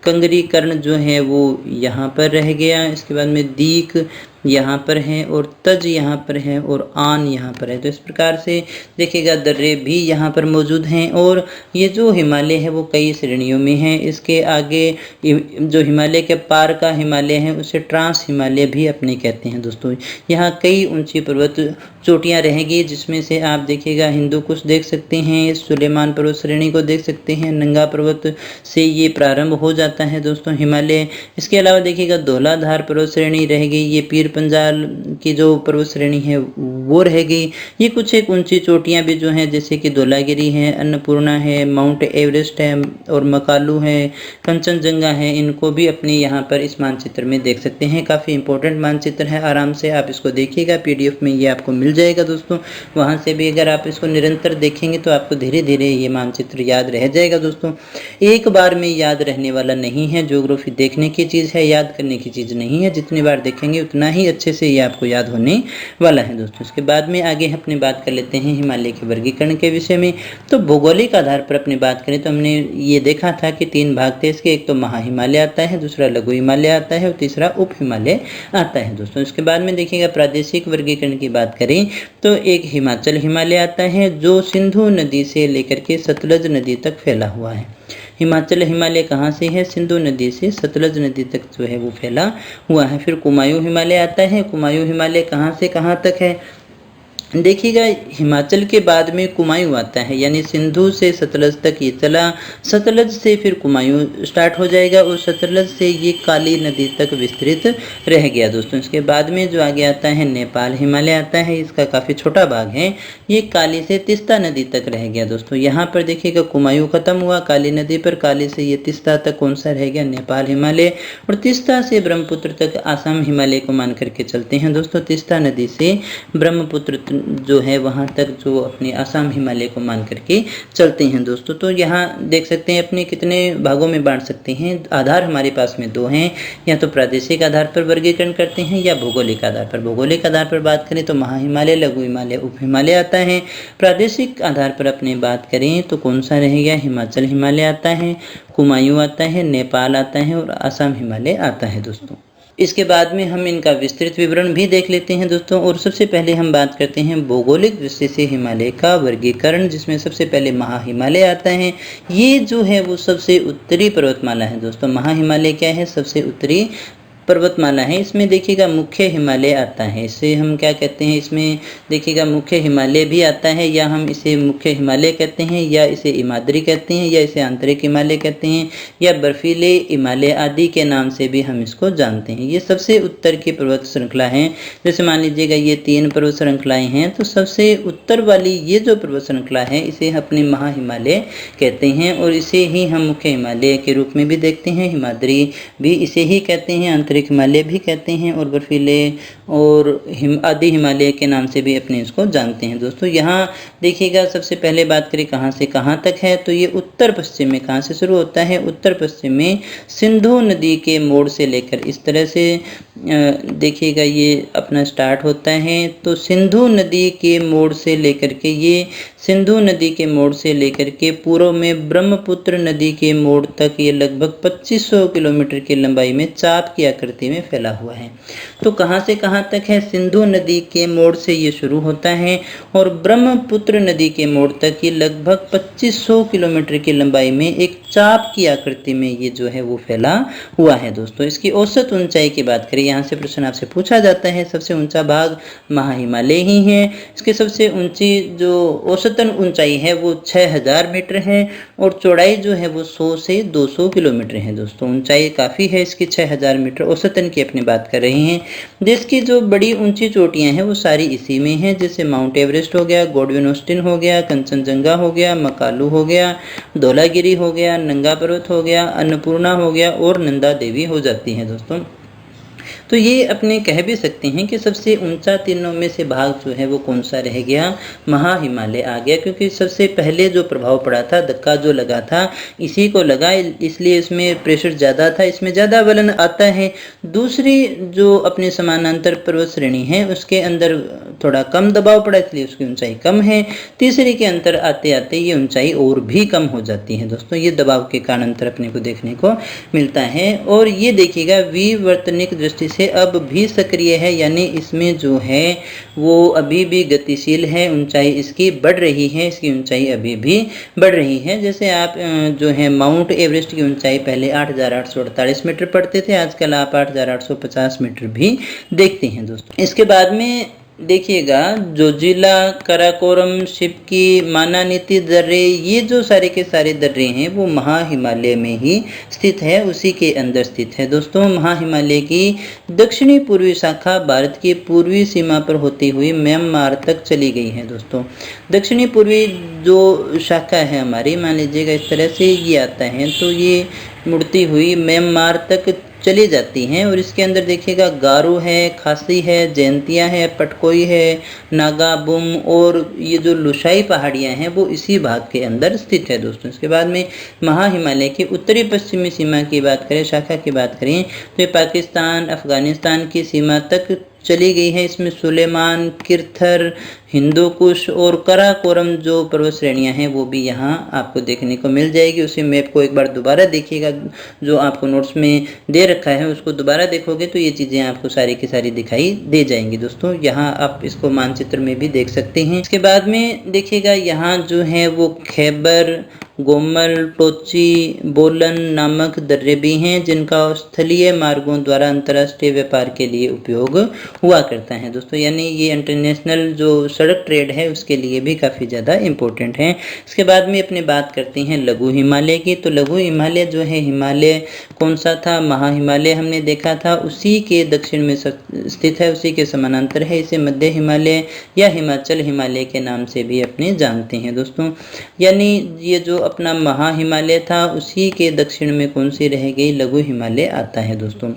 S1: कंगरी कर्ण जो है वो यहाँ पर रह गया। इसके बाद में दीक यहाँ पर है और तज यहाँ पर है और आन यहाँ पर है। तो इस प्रकार से देखिएगा दर्रे भी यहाँ पर मौजूद हैं और ये जो हिमालय है वो कई श्रेणियों में है। इसके आगे जो हिमालय के पार का हिमालय है उसे ट्रांस हिमालय भी अपने कहते हैं दोस्तों। यहाँ कई ऊंची पर्वत चोटियाँ रहेगी, जिसमें से आप देखिएगा हिंदू कुश देख सकते हैं, सुलेमान पर्वत श्रेणी को देख सकते हैं, नंगा पर्वत से ये प्रारंभ हो जाता है दोस्तों हिमालय। इसके अलावा देखिएगा धौलाधार पर्वत श्रेणी रह गई, ये पीर पंजाल की जो पर्वत श्रेणी है वो रह गई। ये कुछ एक ऊंची चोटियाँ भी जो हैं जैसे कि धौलागिरी है, अन्नपूर्णा है, माउंट एवरेस्ट है और मकालू है, कंचनजंगा है, इनको भी अपने यहाँ पर इस मानचित्र में देख सकते हैं। काफ़ी इंपॉर्टेंट मानचित्र है, आराम से आप इसको देखिएगा, PDF में ये आपको मिल जाएगा दोस्तों। वहाँ से भी अगर आप इसको निरंतर देखेंगे तो आपको धीरे धीरे ये मानचित्र याद रह जाएगा दोस्तों। एक बार में याद रहने वाला नहीं है, ज्योग्राफी देखने की चीज़ है, याद करने की चीज़ नहीं है। जितनी बार देखेंगे उतना ही अच्छे से ये आपको याद होने वाला है दोस्तों। इसके बाद में आगे अपनी बात कर लेते हैं हिमालय के वर्गीकरण के विषय में। तो भौगोलिक आधार पर अपनी बात करें तो हमने ये देखा था कि 3 भाग थे इसके, एक तो महा हिमालय आता है, दूसरा लघु हिमालय आता है और तीसरा उप हिमालय आता है दोस्तों। इसके बाद में देखिएगा प्रादेशिक वर्गीकरण की बात करें तो एक हिमाचल हिमालय आता है जो सिंधु नदी से लेकर के सतलज नदी तक फैला हुआ है। हिमाचल हिमालय कहाँ से है? सिंधु नदी से सतलज नदी तक जो है वो फैला हुआ है। फिर कुमायूं हिमालय आता है। कुमायूं हिमालय कहाँ से कहाँ तक है? देखिएगा हिमाचल के बाद में कुमायूं आता है, यानी सिंधु से सतलज तक ये चला, सतलज से फिर कुमायूं स्टार्ट हो जाएगा और सतलज से ये काली नदी तक विस्तृत रह गया दोस्तों। इसके बाद में जो आगे आता है नेपाल हिमालय आता है, इसका काफ़ी छोटा भाग है, ये काली से तीस्ता नदी तक रह गया दोस्तों। यहाँ पर देखिएगा कुमायूं खत्म हुआ काली नदी पर, काली से ये तीस्ता तक कौन सा रह गया? नेपाल हिमालय। और तीस्ता से ब्रह्मपुत्र तक आसाम हिमालय को मान करके चलते हैं दोस्तों। तीस्ता नदी से ब्रह्मपुत्र जो है वहाँ तक जो अपने आसाम हिमालय को मान करके चलते हैं दोस्तों। तो यहाँ देख सकते हैं अपने कितने भागों में बांट सकते हैं। आधार हमारे पास में 2 हैं, या तो प्रादेशिक आधार पर वर्गीकरण करते हैं या भौगोलिक आधार पर। भौगोलिक आधार पर बात करें तो महा हिमालय, लघु हिमालय, उप हिमालय आता है। प्रादेशिक आधार पर अपने बात करें तो कौन सा रहेगा? हिमाचल हिमालय आता है, कुमायूं आता है, नेपाल आता है और आसाम हिमालय आता है दोस्तों। इसके बाद में हम इनका विस्तृत विवरण भी देख लेते हैं दोस्तों। और सबसे पहले हम बात करते हैं भौगोलिक दृष्टि से हिमालय का वर्गीकरण, जिसमें सबसे पहले महा हिमालय आता है। ये जो है वो सबसे उत्तरी पर्वतमाला है दोस्तों। महा हिमालय क्या है? सबसे उत्तरी पर्वतमाला है। इसमें देखिएगा मुख्य हिमालय आता है, इसे हम क्या कहते हैं? इसमें देखिएगा मुख्य हिमालय भी आता है, या हम इसे मुख्य हिमालय कहते हैं, या इसे हिमाद्री कहते हैं, या इसे आंतरिक हिमालय कहते हैं, या बर्फीले हिमालय आदि के नाम से भी हम इसको जानते हैं। ये सबसे उत्तर की पर्वत श्रृंखला है। जैसे मान लीजिएगा ये 3 पर्वत श्रृंखलाएं हैं, तो सबसे उत्तर वाली ये जो पर्वत श्रृंखला है इसे अपने महा हिमालय कहते हैं, और इसे ही हम मुख्य हिमालय के रूप में भी देखते हैं। हिमाद्री भी इसे ही कहते हैं, आंतरिक हिमालय भी कहते हैं, और बर्फीले और आदि हिमालय के नाम से भी अपने इसको जानते हैं दोस्तों। यहाँ देखिएगा सबसे पहले बात करें कहाँ से कहाँ तक है, तो ये उत्तर पश्चिम में कहाँ से शुरू होता है? उत्तर पश्चिम में सिंधु नदी के मोड़ से लेकर इस तरह से देखिएगा ये अपना स्टार्ट होता है। तो सिंधु नदी के मोड़ से लेकर के ये सिंधु नदी के मोड़ से लेकर के पूर्व में ब्रह्मपुत्र नदी के मोड़ तक ये लगभग 2500 किलोमीटर की लंबाई में चाप की आकृति में फैला हुआ है। तो कहाँ से कहाँ तक है? सिंधु नदी के मोड़ से ये शुरू होता है और ब्रह्मपुत्र नदी के मोड़ तक ये लगभग 2500 किलोमीटर की लंबाई में एक चाप की आकृति में ये जो है वो फैला हुआ है दोस्तों। इसकी औसत ऊंचाई की बात करें, यहाँ से प्रश्न आपसे पूछा जाता है। सबसे ऊंचा भाग महा हिमालय ही है। इसकी सबसे ऊंची जो औसतन ऊंचाई है वो 6000 मीटर है, और चौड़ाई जो है वो 100 से 200 किलोमीटर है दोस्तों। ऊंचाई काफ़ी है इसकी, 6000 मीटर औसतन की अपनी बात कर रहे हैं। देश की जो बड़ी ऊंची चोटियां हैं वो सारी इसी में हैं, जैसे माउंट एवरेस्ट हो गया, गॉडविन ऑस्टिन हो गया, कंचनजंगा हो गया, मकालू हो गया, धौलागिरी हो गया, नंगा पर्वत हो गया, अन्नपूर्णा हो गया और नंदा देवी हो जाती है दोस्तों। तो ये अपने कह भी सकते हैं कि सबसे ऊंचा तीनों में से भाग जो है वो कौन सा रह गया? महा हिमालय आ गया, क्योंकि सबसे पहले जो प्रभाव पड़ा था, धक्का जो लगा था इसी को लगा, इसलिए इसमें प्रेशर ज़्यादा था, इसमें ज़्यादा वलन आता है। दूसरी जो अपने समानांतर पर्वत श्रेणी है उसके अंदर थोड़ा कम दबाव पड़ा, इसलिए उसकी ऊंचाई कम है। तीसरी के अंतर आते आते ये ऊंचाई और भी कम हो जाती है दोस्तों। ये दबाव के कारण अंतर अपने को देखने को मिलता है। और ये देखिएगा विवर्तनिक दृष्टि से अब भी सक्रिय है, यानी इसमें जो है वो अभी भी गतिशील है। ऊंचाई इसकी बढ़ रही है, इसकी ऊंचाई अभी भी बढ़ रही है। जैसे आप जो है माउंट एवरेस्ट की ऊंचाई पहले 8848 मीटर पड़ते थे, आजकल आप 8850 मीटर भी देखते हैं दोस्तों। इसके बाद में देखिएगा जोजिला, कराकोरम, शिवकी, मानानीति दर्रे, ये जो सारे के सारे दर्रे हैं वो महा हिमालय में ही स्थित है, उसी के अंदर स्थित है दोस्तों। महा हिमालय की दक्षिणी पूर्वी शाखा भारत की पूर्वी सीमा पर होती हुई म्यांमार तक चली गई है दोस्तों। दक्षिणी पूर्वी जो शाखा है हमारी, मान लीजिएगा इस तरह से ये आता है, तो ये मुड़ती हुई म्यांमार तक चली जाती हैं। और इसके अंदर देखिएगा गारो है, खासी है, जयंतिया है, पटकोई है, नागा, बुम और ये जो लुशाई पहाड़ियाँ हैं वो इसी भाग के अंदर स्थित है दोस्तों। इसके बाद में महा हिमालय की उत्तरी पश्चिमी सीमा की बात करें, शाखा की बात करें तो ये पाकिस्तान, अफगानिस्तान की सीमा तक चली गई है। इसमें सुलेमान, किरथर, हिंदू कुश और कराकोरम जो पर्वत श्रेणियां हैं वो भी यहाँ आपको देखने को मिल जाएगी। उसी मैप को एक बार दोबारा देखिएगा, जो आपको नोट्स में दे रखा है उसको दोबारा देखोगे तो ये चीज़ें आपको सारी की सारी दिखाई दे जाएंगी दोस्तों। यहाँ आप इसको मानचित्र में भी देख सकते हैं। इसके बाद में देखिएगा यहाँ जो है वो खैबर, गोमल, टोची, बोलन नामक दर्रे भी हैं जिनका स्थलीय मार्गों द्वारा अंतर्राष्ट्रीय व्यापार के लिए उपयोग हुआ करता है दोस्तों। यानी ये इंटरनेशनल जो सड़क ट्रेड है उसके लिए भी काफ़ी ज़्यादा इम्पोर्टेंट है। इसके बाद में अपने बात करते हैं लघु हिमालय की। तो लघु हिमालय जो है, हिमालय कौन सा था, महा हिमालय हमने देखा था, उसी के दक्षिण में स्थित है, उसी के समानांतर है। इसे मध्य हिमालय या हिमाचल हिमालय के नाम से भी अपने जानते हैं दोस्तों। यानी ये जो अपना महा हिमालय था उसी के दक्षिण में कौन सी रह गई, लघु हिमालय आता है दोस्तों।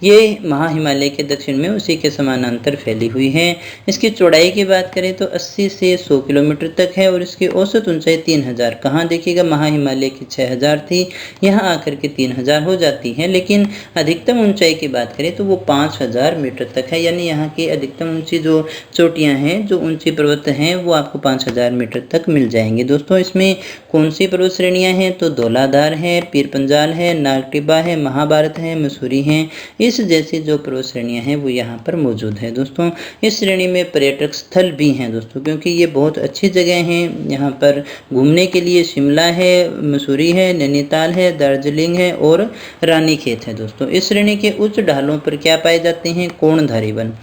S1: ये महा हिमालय के दक्षिण में उसी के समानांतर फैली हुई है। इसकी चौड़ाई की बात करें तो 80 से 100 किलोमीटर तक है और इसकी औसत ऊंचाई 3000, कहाँ देखिएगा महा हिमालय की 6000 थी, यहाँ आकर के 3000 हो जाती है। लेकिन अधिकतम ऊंचाई की बात करें तो वो 5000 मीटर तक है। यानी यहाँ की अधिकतम ऊंची जो चोटियाँ हैं, जो ऊंची पर्वत हैं, वो आपको 5000 मीटर तक मिल जाएंगे दोस्तों। इसमें कौन सी पर्वत श्रेणियाँ हैं तो धौलाधार है, पीर पंजाल है, नागटिब्बा है, महाभारत है, मसूरी है, इस जैसी जो पर्वत श्रेणियाँ हैं वो यहाँ पर मौजूद है दोस्तों। इस श्रेणी में पर्यटक स्थल भी हैं दोस्तों, क्योंकि ये बहुत अच्छी जगह हैं। यहाँ पर घूमने के लिए शिमला है, मसूरी है, नैनीताल है, दार्जिलिंग है और रानीखेत है दोस्तों। इस श्रेणी के उच्च ढालों पर क्या पाए जाते हैं, कोणधारी वन।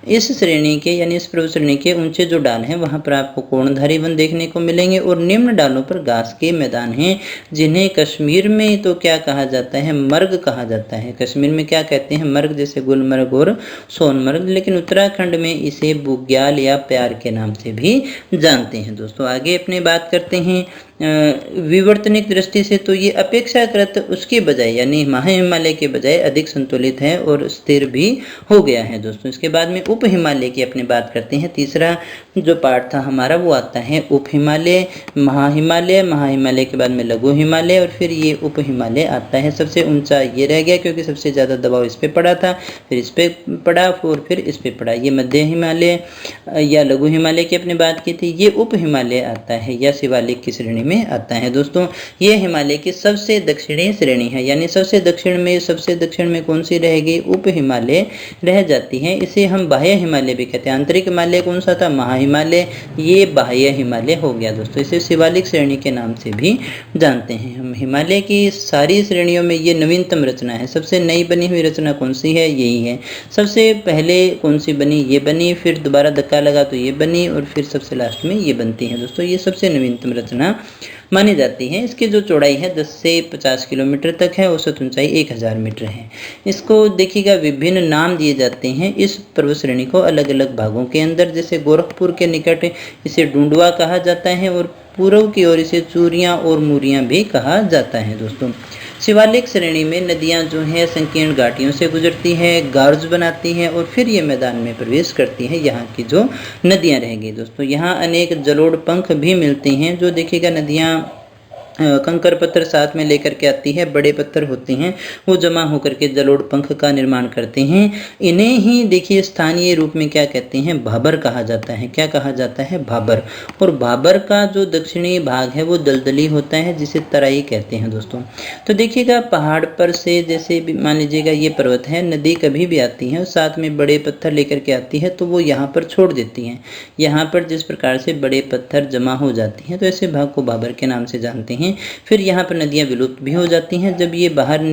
S1: इस श्रेणी के यानी इस पर्वत श्रेणी के ऊंचे जो डाल हैं वहाँ पर आपको कोणधारी वन देखने को मिलेंगे और निम्न डालों पर घास के मैदान हैं, जिन्हें कश्मीर में तो क्या कहा जाता है, मर्ग कहा जाता है। कश्मीर में क्या कहते हैं, मर्ग, जैसे गुलमर्ग और सोनमर्ग। लेकिन उत्तराखंड में इसे बुग्याल या प्यार के नाम से भी जानते हैं दोस्तों। आगे अपने बात करते हैं विवर्तनिक दृष्टि से, तो ये अपेक्षाकृत उसके बजाय यानी महा हिमालय के बजाय अधिक संतुलित है और स्थिर भी हो गया है दोस्तों। इसके बाद में उप हिमालय की अपनी बात करते हैं। तीसरा जो पार्ट था हमारा वो आता है उप हिमालय, महा हिमालय, महा हिमालय के बाद में लघु हिमालय और फिर ये उप हिमालय आता है। सबसे ऊंचा ये रह गया क्योंकि सबसे ज़्यादा दबाव इस पर पड़ा था, फिर इस पर पड़ा और फिर इस पर पड़ा। ये मध्य हिमालय या लघु हिमालय की अपनी बात की थी। ये उप हिमालय आता है या शिवालिक की श्रेणी में आता है दोस्तों। ये हिमालय की सबसे दक्षिणी श्रेणी है, यानी सबसे दक्षिण में कौन सी रहेगी, उप हिमालय रह जाती है। इसे हम बाह्य हिमालय भी कहते हैं। आंतरिक हिमालय कौन सा था, महा हिमालय, ये बाह्य हिमालय हो गया दोस्तों। इसे शिवालिक श्रेणी के नाम से भी जानते हैं हम। हिमालय की सारी श्रेणियों में ये नवीनतम रचना है। सबसे नई बनी हुई रचना कौन सी है, यही है। सबसे पहले कौन सी बनी, ये बनी, फिर दोबारा धक्का लगा तो ये बनी और फिर सबसे लास्ट में ये बनती है दोस्तों। ये सबसे नवीनतम रचना मानी जाती है। इसकी जो चौड़ाई है 10 से 50 किलोमीटर तक है, औसत ऊंचाई 1000 मीटर है। इसको देखिएगा विभिन्न नाम दिए जाते हैं इस पर्वत श्रेणी को अलग अलग भागों के अंदर। जैसे गोरखपुर के निकट इसे डूंडवा कहा जाता है और पूर्व की ओर इसे चूरियाँ और मूरियाँ भी कहा जाता है दोस्तों। शिवालिक श्रेणी में नदियां जो हैं संकीर्ण घाटियों से गुजरती हैं, गार्ज बनाती हैं और फिर ये मैदान में प्रवेश करती हैं। यहाँ की जो नदियां रहेंगी दोस्तों, यहाँ अनेक जलोढ़ पंख भी मिलते हैं। जो देखिएगा नदियाँ कंकर पत्थर साथ में लेकर के आती है, बड़े पत्थर होते हैं वो जमा होकर के जलोढ़ पंख का निर्माण करते हैं। इन्हें ही देखिए स्थानीय रूप में क्या कहते हैं, भाबर कहा जाता है। क्या कहा जाता है, भाबर। और भाबर का जो दक्षिणी भाग है वो दलदली होता है जिसे तराई कहते हैं दोस्तों। तो देखिएगा पहाड़ पर से जैसे मान लीजिएगा ये पर्वत है, नदी कभी भी आती है और साथ में बड़े पत्थर लेकर के आती है तो वो यहाँ पर छोड़ देती हैं। यहाँ पर जिस प्रकार से बड़े पत्थर जमा हो जाती हैं तो ऐसे भाग को भाबर के नाम से जानते हैं। फिर यहाँ पर नदियाँ विलुप्त भी हो जाती हैं। जब ये बाहर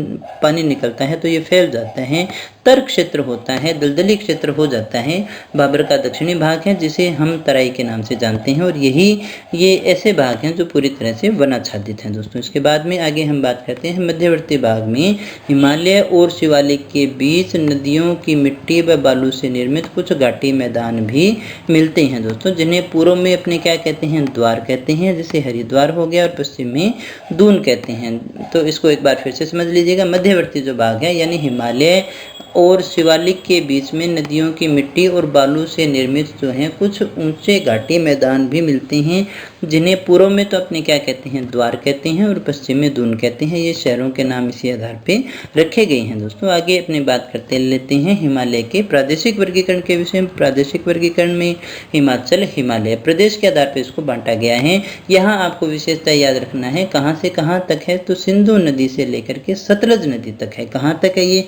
S1: पानी निकलता है तो ये फैल जाता है, तर क्षेत्र होता है, दलदली क्षेत्र हो जाता है। भाबर का दक्षिणी भाग है जिसे हम तराई के नाम से जानते हैं और ये ऐसे भाग हैं जो पूरी तरह से वनाच्छादित हैं दोस्तों। इसके बाद में आगे हम बात करते हैं मध्यवर्ती भाग में हिमालय और शिवालिक के बीच नदियों की मिट्टी व बालू से निर्मित कुछ घाटी मैदान भी मिलते हैं दोस्तों, जिन्हें पूर्व में अपने क्या कहते हैं, द्वार कहते हैं, जैसे हरिद्वार हो गया और पश्चिम में में दून कहते हैं। तो इसको एक बार फिर से समझ लीजिएगा। मध्यवर्ती जो भाग है यानी हिमालय और शिवालिक के बीच में नदियों की मिट्टी और बालू से निर्मित जो हैं कुछ ऊंचे घाटी मैदान भी मिलते हैं, जिन्हें पूर्व में तो अपने क्या कहते हैं, द्वार कहते हैं, और पश्चिम में दून कहते हैं। ये शहरों के नाम इसी आधार पे रखे गए हैं। दोस्तों आगे अपनी बात करते लेते हैं हिमालय के प्रादेशिक वर्गीकरण के विषय में। प्रादेशिक वर्गीकरण में हिमाचल हिमालय प्रदेश के आधार पर इसको बांटा गया है। यहाँ आपको विशेषता याद रखना है, कहाँ से कहाँ तक है, तो सिंधु नदी से लेकर के सतलज नदी तक है। कहाँ तक है ये?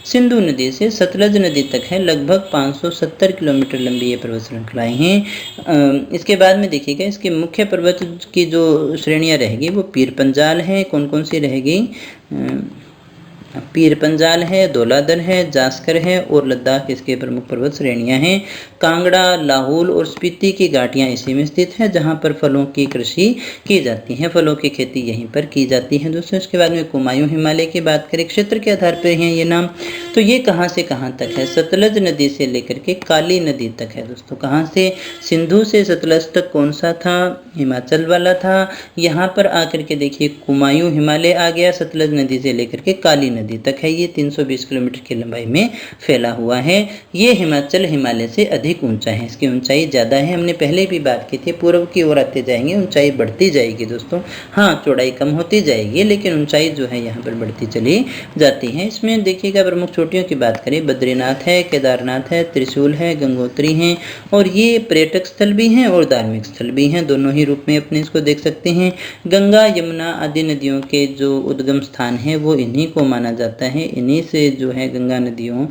S1: सिंधु नदी से सतलज नदी तक है। लगभग 570 किलोमीटर लंबी ये पर्वत श्रृंखलाएं हैं। इसके बाद में देखिएगा इसके मुख्य पर्वत की जो श्रेणियां रहेगी वो पीर पंजाल है। कौन कौन सी रहेगी? पीर पंजाल है, धौलाधर है, जास्कर है और लद्दाख इसके प्रमुख पर्वत श्रेणियां हैं। कांगड़ा, लाहौल और स्पीति की घाटियां इसी में स्थित है, जहां पर फलों की कृषि की जाती है। फलों की खेती यहीं पर की जाती है। दोस्तों इसके बाद में कुमायूं हिमालय की बात करें, क्षेत्र के आधार पर हैं ये नाम। तो ये कहाँ से कहाँ तक है? सतलज नदी से लेकर के काली नदी तक है। दोस्तों कहाँ से? सिंधु से सतलज तक कौन सा था? हिमाचल वाला था। यहाँ पर आकर के देखिए कुमायूं हिमालय आ गया, सतलज नदी से लेकर के काली नदी तक है। ये 320 किलोमीटर की लंबाई में फैला हुआ है। ये हिमाचल हिमालय से अधिक ऊंचा है, इसकी ऊंचाई ज़्यादा है। हमने पहले भी बात की थी, पूर्व की ओर आते जाएंगे ऊंचाई बढ़ती जाएगी दोस्तों। हाँ, चौड़ाई कम होती जाएगी लेकिन ऊंचाई जो है यहाँ पर बढ़ती चली जाती है। इसमें देखिएगा प्रमुख चोटियों की बात करें, बद्रीनाथ है, केदारनाथ है, त्रिशूल है, गंगोत्री है, और ये पर्यटक स्थल भी हैं और धार्मिक स्थल भी हैं, दोनों ही रूप में अपने इसको देख सकते हैं। गंगा यमुना आदि नदियों के जो उद्गम स्थान है वो इन्हीं को माना जाता है। इन्हीं से जो है गंगा नदियों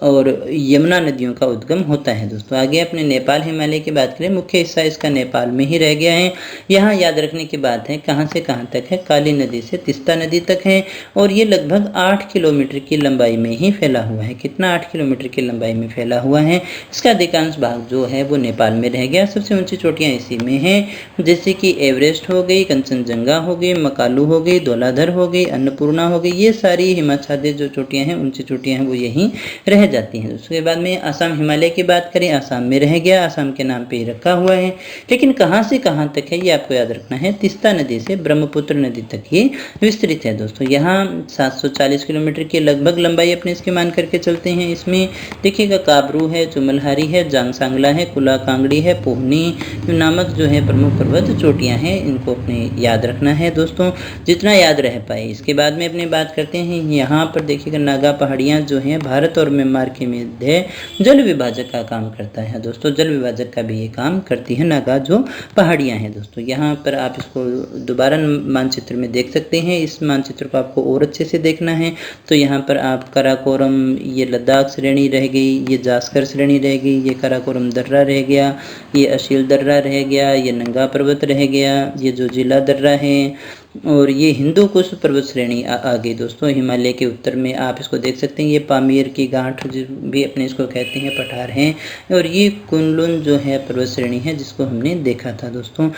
S1: और यमुना नदियों का उद्गम होता है। दोस्तों आगे अपने नेपाल हिमालय की बात करें, मुख्य हिस्सा इसका नेपाल में ही रह गया है। यहाँ याद रखने की बात है कहाँ से कहाँ तक है, काली नदी से तीस्ता नदी तक है, और ये लगभग 8 किलोमीटर की लंबाई में ही फैला हुआ है। कितना? 8 किलोमीटर की लंबाई में फैला हुआ है। इसका अधिकांश भाग जो है वो नेपाल में रह गया। सबसे ऊंची चोटियाँ इसी में हैं, जैसे कि एवरेस्ट हो गई, कंचनजंगा हो गई, मकालू हो गई, धौलाधर हो गई, अन्नपूर्णा हो गई। ये सारी हिमाच्छादित जो चोटियाँ हैं, ऊंची चोटियाँ हैं, वो यहीं रह जाती हैं। उसके बाद में असम हिमालय की बात करें, असम में रह गया, असम के नाम पे ही रखा हुआ है। लेकिन कहाँ से कहाँ तक है ये आपको याद रखना है, तीस्ता नदी से ब्रह्मपुत्र नदी तक ये विस्तृत है। दोस्तों यहाँ 740 किलोमीटर की लगभग लंबाई अपने इसकी मान करके चलते हैं। इसमें देखिएगा काबरू है, चुमलहारी है, जांगसांगला है, कुला कांगड़ी है, पोहनी नामक जो है प्रमुख पर्वत चोटियाँ हैं, इनको अपने याद रखना है दोस्तों, जितना याद रह पाए। इसके बाद में अपनी बात करते हैं, यहाँ पर देखिएगा नागा पहाड़ियाँ जो हैं भारत और म्यांमार के मध्य जल विभाजक का काम करता है। दोस्तों जल विभाजक का भी ये काम करती है नागा जो पहाड़ियाँ हैं। दोस्तों यहाँ पर आप इसको दोबारा मानचित्र में देख सकते हैं। इस मानचित्र को आपको और अच्छे से देखना है तो यहाँ पर आप काराकोरम, ये लद्दाख श्रेणी रह गई, ये जास्कर श्रेणी रह गई, ये काराकोरम दर्रा रह गया, ये अशील दर्रा रह गया, ये नंगा पर्वत रह गया, ये जो जिला दर्रा है, और ये हिंदू कुश पर्वत श्रेणी आ गई। दोस्तों हिमालय के उत्तर में आप इसको देख सकते हैं, ये पामीर की गांठ भी अपने इसको कहते हैं, पठार हैं, और ये कुनलुन जो है पर्वत श्रेणी है जिसको हमने देखा था दोस्तों,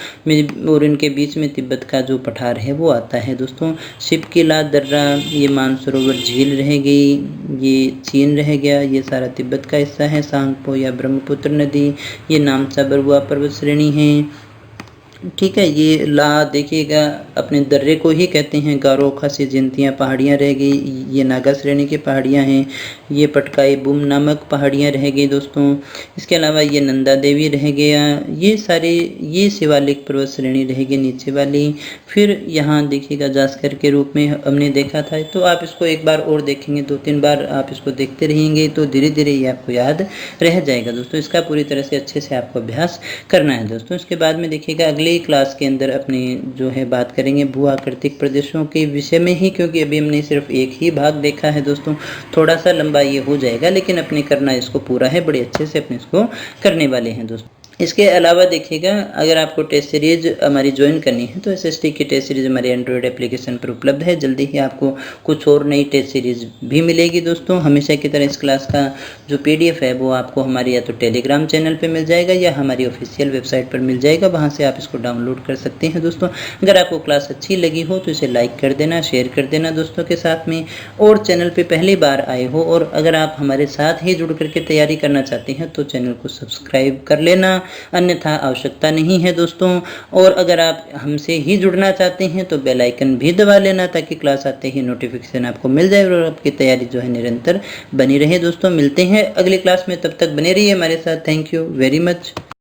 S1: और इनके बीच में तिब्बत का जो पठार है वो आता है। दोस्तों शिवकिला दर्रा, ये मानसरोवर झील रह गई, ये चीन रह गया, ये सारा तिब्बत का हिस्सा है। सांगपो या ब्रह्मपुत्र नदी, ये नामचा बरुआ पर्वत श्रेणी है। ठीक है, ये ला देखिएगा अपने दर्रे को ही कहते हैं। गारो, खासी, जिंतियाँ पहाड़ियाँ रह गई, ये नागा श्रेणी की पहाड़ियाँ हैं। ये पटकाई बुम नामक पहाड़ियाँ रह गई दोस्तों। इसके अलावा ये नंदा देवी रह गया, ये सारे ये शिवालिक पर्वत श्रेणी रहेगी नीचे वाली। फिर यहाँ देखिएगा जास्कर के रूप में हमने देखा था, तो आप इसको एक बार और देखेंगे, 2-3 बार आप इसको देखते रहेंगे तो धीरे धीरे ये आपको याद रह जाएगा दोस्तों। इसका पूरी तरह से अच्छे से आपको अभ्यास करना है दोस्तों। इसके बाद में देखिएगा अगले क्लास के अंदर अपनी जो है बात करेंगे भू आकृतिक प्रदेशों के विषय में ही, क्योंकि अभी हमने सिर्फ एक ही भाग देखा है दोस्तों। थोड़ा सा लंबा ये हो जाएगा लेकिन अपने करना इसको पूरा है, बड़े अच्छे से अपने इसको करने वाले हैं दोस्तों। इसके अलावा देखिएगा अगर आपको टेस्ट सीरीज हमारी ज्वाइन करनी है तो एसएसटी की टेस्ट सीरीज हमारी एंड्रॉयड एप्लीकेशन पर उपलब्ध है। जल्दी ही आपको कुछ और नई टेस्ट सीरीज भी मिलेगी दोस्तों। हमेशा की तरह इस क्लास का जो पीडीएफ है वो आपको हमारे या तो टेलीग्राम चैनल पे मिल जाएगा या हमारी ऑफिशियल वेबसाइट पर मिल जाएगा, वहाँ से आप इसको डाउनलोड कर सकते हैं दोस्तों। अगर आपको क्लास अच्छी लगी हो तो इसे लाइक कर देना, शेयर कर देना दोस्तों के साथ में, और चैनल पर पहली बार आए हो और अगर आप हमारे साथ ही जुड़ करके तैयारी करना चाहते हैं तो चैनल को सब्सक्राइब कर लेना। अन्यथा आवश्यकता नहीं है दोस्तों। और अगर आप हमसे ही जुड़ना चाहते हैं तो बेल आइकन भी दबा लेना, ताकि क्लास आते ही नोटिफिकेशन आपको मिल जाए और आपकी तैयारी जो है निरंतर बनी रहे। दोस्तों मिलते हैं अगली क्लास में, तब तक बने रहिए हमारे साथ। Thank you very much.